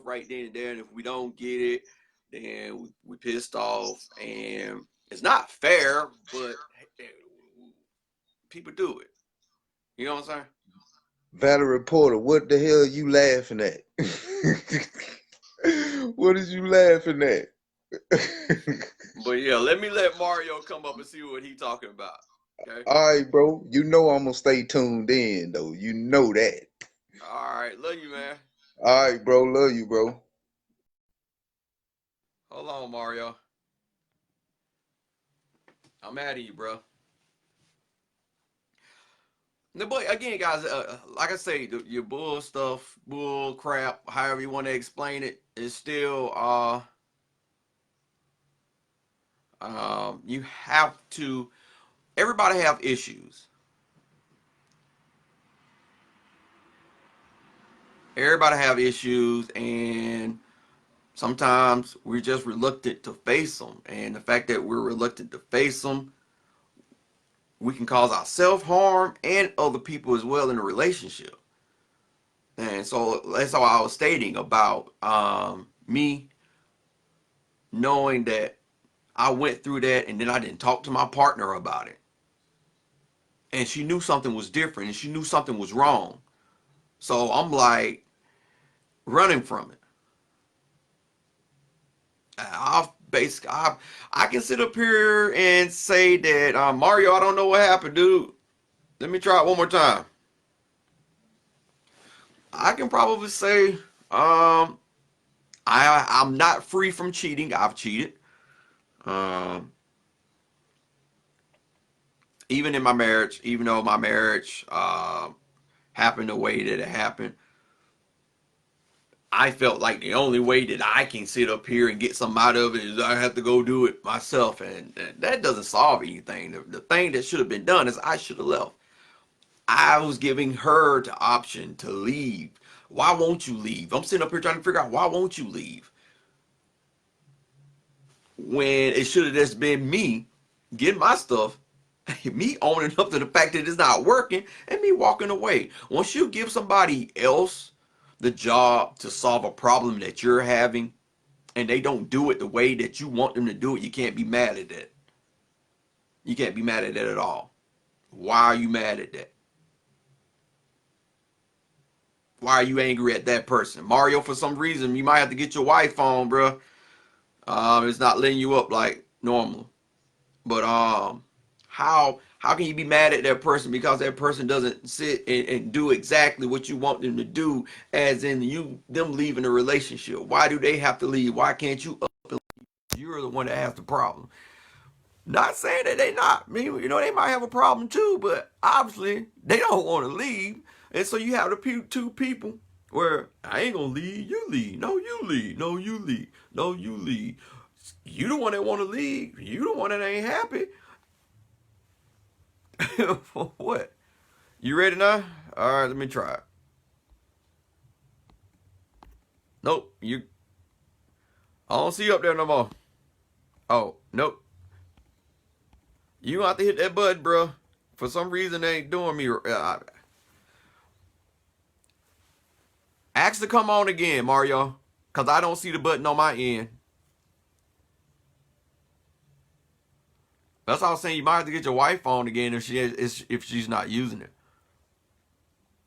right then and there, and if we don't get it, then we pissed off. And it's not fair, but people do it. You know what I'm saying? Valerie Reporter, what the hell you laughing at? What is you laughing at? But yeah, let Mario come up and see what he talking about. Okay. All right, bro. You know I'm gonna stay tuned in though. You know that. All right, love you, man. All right, bro. Love you, bro. Hold on, Mario. I'm mad at you, bro. No, but again, guys, like I say, your bull stuff, bull crap, however you want to explain it, is still you have to. Everybody have issues. Everybody have issues, and sometimes we're just reluctant to face them. And the fact that we're reluctant to face them, we can cause ourselves harm and other people as well in a relationship. And so that's all I was stating about me knowing that I went through that, and then I didn't talk to my partner about it. And she knew something was different, and she knew something was wrong. So I'm like running from it. I can sit up here and say that Mario, I don't know what happened, dude. Let me try it one more time. I can probably say I'm not free from cheating. I've cheated. Um, Even in my marriage, even though my marriage happened the way that it happened, I felt like the only way that I can sit up here and get something out of it is I have to go do it myself, and that doesn't solve anything. The thing that should have been done is I should have left. I was giving her the option to leave. Why won't you leave? I'm sitting up here trying to figure out why won't you leave when it should have just been me getting my stuff, me owning up to the fact that it's not working, and me walking away. Once you give somebody else the job to solve a problem that you're having, and they don't do it the way that you want them to do it, you can't be mad at that. You can't be mad at that at all. Why are you mad at that? Why are you angry at that person? Mario, for some reason, you might have to get your wife on, bro. It's not letting you up like normal. But how can you be mad at that person because that person doesn't sit and do exactly what you want them to do, as in them leaving a relationship? Why do they have to leave? Why can't you up and leave? You're the one that has the problem. Not saying that they not. I mean, they might have a problem too, but obviously they don't want to leave. And so you have the two people where I ain't gonna leave, you leave. No, you leave. No, you leave. No, you leave. You the one that want to leave. You the one that ain't happy. For what? You ready now? All right, let me try it. Nope, I don't see you up there no more. Oh, nope. You gonna have to hit that button, bro. For some reason, they ain't doing me. Ask to come on again, Mario, cause I don't see the button on my end. That's all I was saying. You might have to get your wife on again if she's not using it.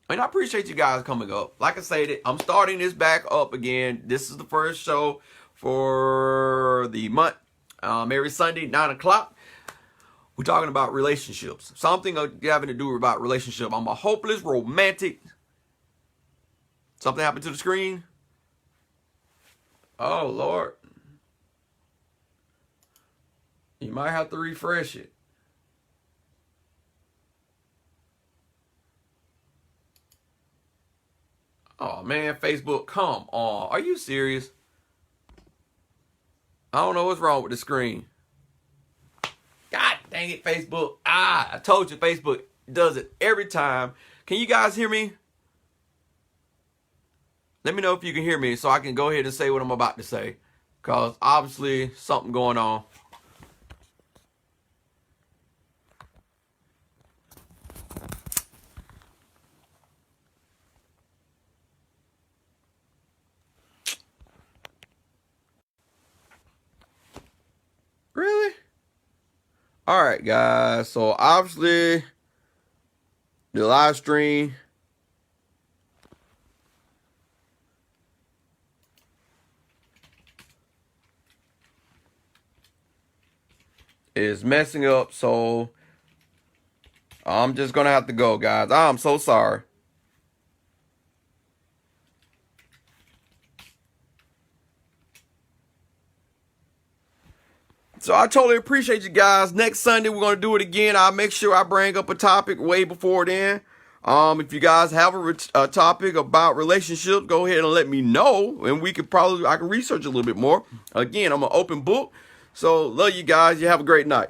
And I appreciate you guys coming up. Like I said, I'm starting this back up again. This is the first show for the month. Every Sunday, 9 o'clock. We're talking about relationships. Something having to do about relationship. I'm a hopeless romantic. Something happened to the screen? Oh, Lord. You might have to refresh it. Oh, man, Facebook, come on. Are you serious? I don't know what's wrong with the screen. Dang it, Facebook. I told you Facebook does it every time. Can you guys hear me? Let me know if you can hear me so I can go ahead and say what I'm about to say. Because obviously something going on. Really? All right, guys. So obviously the live stream is messing up. So I'm just going to have to go, guys. I'm so sorry. So I totally appreciate you guys. Next Sunday, we're going to do it again. I'll make sure I bring up a topic way before then. If you guys have a topic about relationships, go ahead and let me know. And I can research a little bit more. Again, I'm an open book. So love you guys. You have a great night.